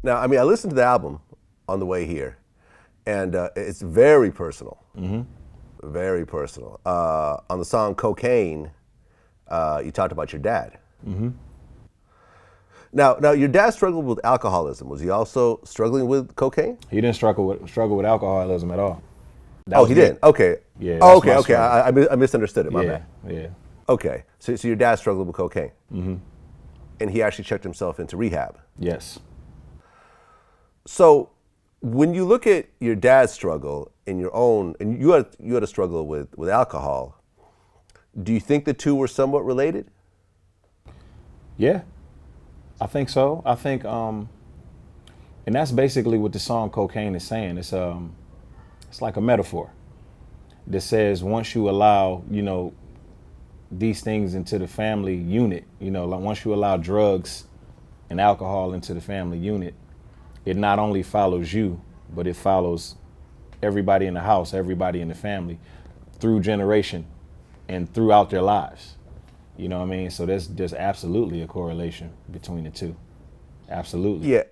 Now, I mean, I listened to the album on the way here, and it's very personal. Very personal. On the song Cocaine, you talked about your dad. Now, your dad struggled with alcoholism. Was he also struggling with cocaine? He didn't struggle with alcoholism at all. He didn't? Okay. Yeah. Oh, okay. I misunderstood it. My bad. Yeah. Okay. So your dad struggled with cocaine. And he actually checked himself into rehab. Yes. So when you look at your dad's struggle and your own, and you had a struggle with alcohol, do you think the two were somewhat related? Yeah, I think so. I think, and that's basically what the song Cocaine is saying. It's like a metaphor that says once you allow, these things into the family unit, like once you allow drugs and alcohol into the family unit, it not only follows you, but it follows everybody in the house, everybody in the family through generation and throughout their lives. You know what I mean? So there's absolutely a correlation between the two. Absolutely. Yeah.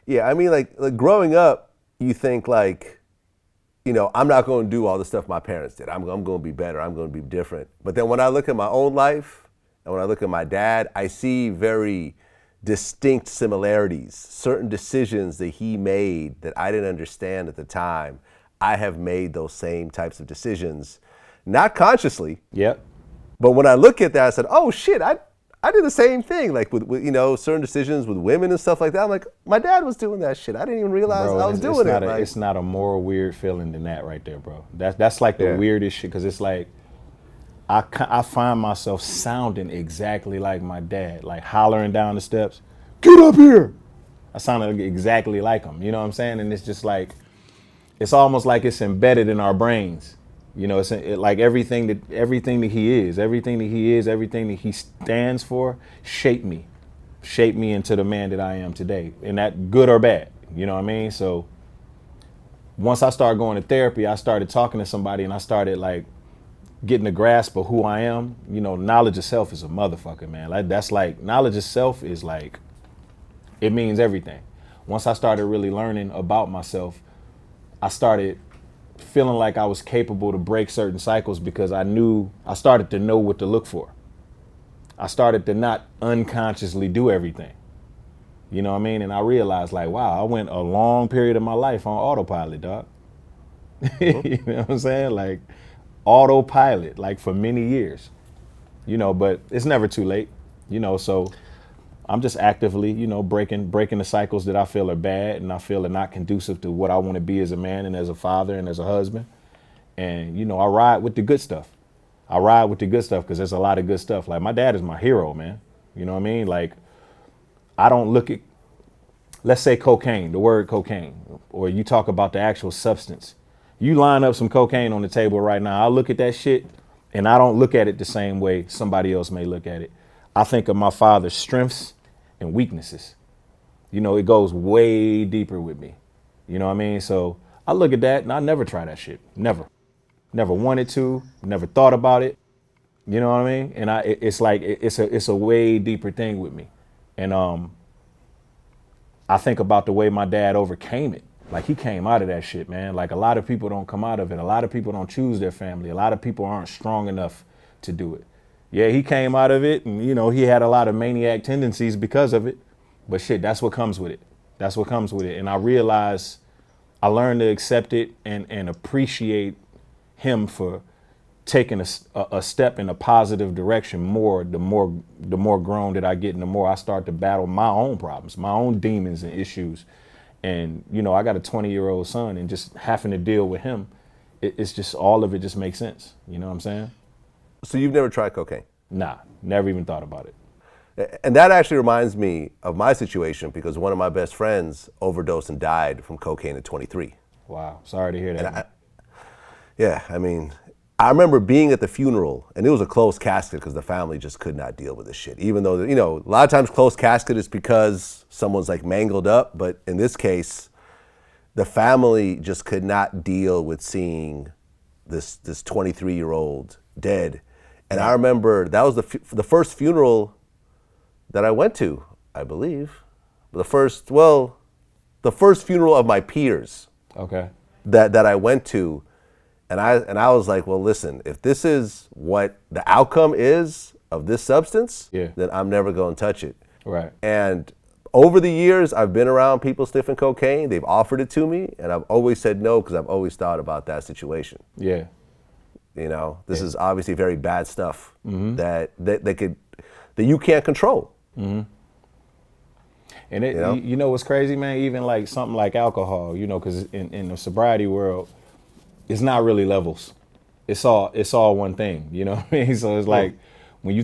Yeah, I mean, like growing up, you think like, I'm not going to do all the stuff my parents did. I'm going to be better. I'm going to be different. But then when I look at my own life and when I look at my dad, I see very distinct similarities, certain decisions that he made that I didn't understand at the time. I have made those same types of decisions, not consciously. Yep. But when I look at that, I said, oh shit, I did the same thing, like with certain decisions with women and stuff like that. I'm like, my dad was doing that shit. I didn't even realize I was doing it. It's not a more weird feeling than that right there, bro. That's like the weirdest shit, because it's like, I find myself sounding exactly like my dad, like hollering down the steps, get up here. I sounded exactly like him, you know what I'm saying? And it's just like, it's almost like it's embedded in our brains. It's like everything that he is, everything that he stands for, shaped me into the man that I am today, and that good or bad, you know what I mean? So once I started going to therapy, I started talking to somebody, and I started like getting a grasp of who I am. Knowledge of self is a motherfucker, man. Like that's like knowledge of self is like, it means everything. Once I started really learning about myself, I started feeling like I was capable to break certain cycles, because I started to know what to look for. I started to not unconsciously do everything. You know what I mean? And I realized like, wow, I went a long period of my life on autopilot, dog. You know what I'm saying? Like autopilot, like for many years, but it's never too late, so I'm just actively, breaking the cycles that I feel are bad and I feel are not conducive to what I want to be as a man and as a father and as a husband. And, I ride with the good stuff. Because there's a lot of good stuff. Like my dad is my hero, man. You know what I mean? Like I don't look at, let's say cocaine, the word cocaine, or you talk about the actual substance. You line up some cocaine on the table right now. I look at that shit and I don't look at it the same way somebody else may look at it. I think of my father's strengths and weaknesses. It goes way deeper with me. You know what I mean? So I look at that and I never try that shit. Never wanted to, never thought about it. You know what I mean? And it's like, it's a way deeper thing with me. And I think about the way my dad overcame it. Like he came out of that shit, man. Like a lot of people don't come out of it. A lot of people don't choose their family. A lot of people aren't strong enough to do it. Yeah, he came out of it and, he had a lot of maniac tendencies because of it. But shit, that's what comes with it. And I realized I learned to accept it and appreciate him for taking a step in a positive direction more, the more grown that I get and the more I start to battle my own problems, my own demons and issues. And, I got a 20-year-old son, and just having to deal with him, it's just, all of it just makes sense. You know what I'm saying? So you've never tried cocaine? Nah, never even thought about it. And that actually reminds me of my situation, because one of my best friends overdosed and died from cocaine at 23. Wow, sorry to hear that. I remember being at the funeral, and it was a closed casket because the family just could not deal with this shit. Even though, a lot of times closed casket is because someone's like mangled up, but in this case, the family just could not deal with seeing this 23-year-old dead. And I remember that was the first funeral that I went to, I believe. The first, well, the first funeral of my peers Okay. that I went to, and I was like, well, listen, if this is what the outcome is of this substance, Yeah. then I'm never going to touch it. Right. And over the years, I've been around people sniffing cocaine. They've offered it to me, and I've always said no because I've always thought about that situation. Yeah. You know, this is obviously very bad stuff that you can't control. And it, You know? you know what's crazy, man? Even like something like alcohol, you know, because in the sobriety world, it's not really levels. It's all one thing, you know what I mean? So it's like when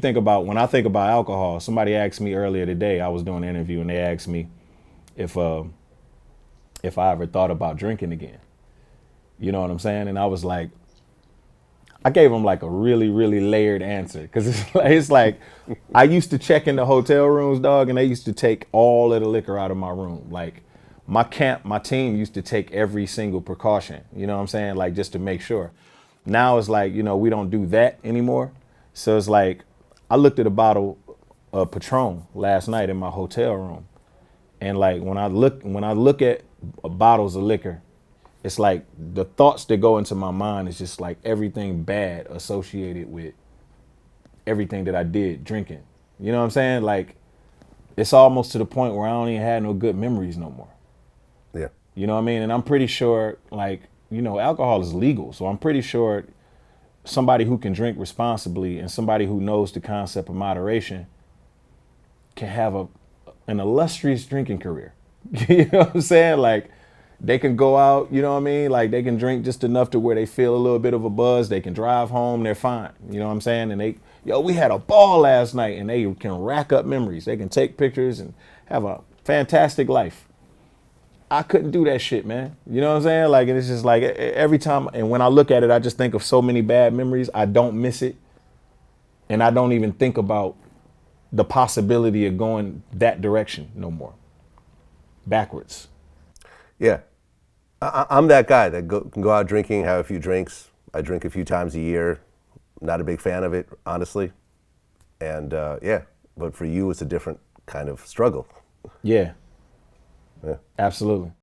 I think about alcohol, somebody asked me earlier today, I was doing an interview and they asked me if I ever thought about drinking again. You know what I'm saying? And I was like, I gave them like a really, really layered answer because it's like I used to check in the hotel rooms, dog, and they used to take all of the liquor out of my room. Like my team used to take every single precaution, you know what I'm saying? Like just to make sure. Now it's like, you know, we don't do that anymore. So it's like I looked at a bottle of Patron last night in my hotel room. And like when I look at bottles of liquor, it's like the thoughts that go into my mind is just like everything bad associated with everything that I did drinking. You know what I'm saying? Like it's almost to the point where I don't even have no good memories no more. Yeah. You know what I mean? And I'm pretty sure, like, you know, alcohol is legal. So I'm pretty sure somebody who can drink responsibly and somebody who knows the concept of moderation can have an illustrious drinking career. You know what I'm saying? Like, they can go out, you know what I mean? Like they can drink just enough to where they feel a little bit of a buzz. They can drive home, they're fine. You know what I'm saying? And we had a ball last night, and they can rack up memories. They can take pictures and have a fantastic life. I couldn't do that shit, man. You know what I'm saying? Like, and it's just like every time, and when I look at it, I just think of so many bad memories. I don't miss it. And I don't even think about the possibility of going that direction no more. Backwards. Yeah. I'm that guy that can go out drinking, have a few drinks. I drink a few times a year. Not a big fan of it, honestly. And yeah, but for you, it's a different kind of struggle. Yeah. Yeah. Absolutely.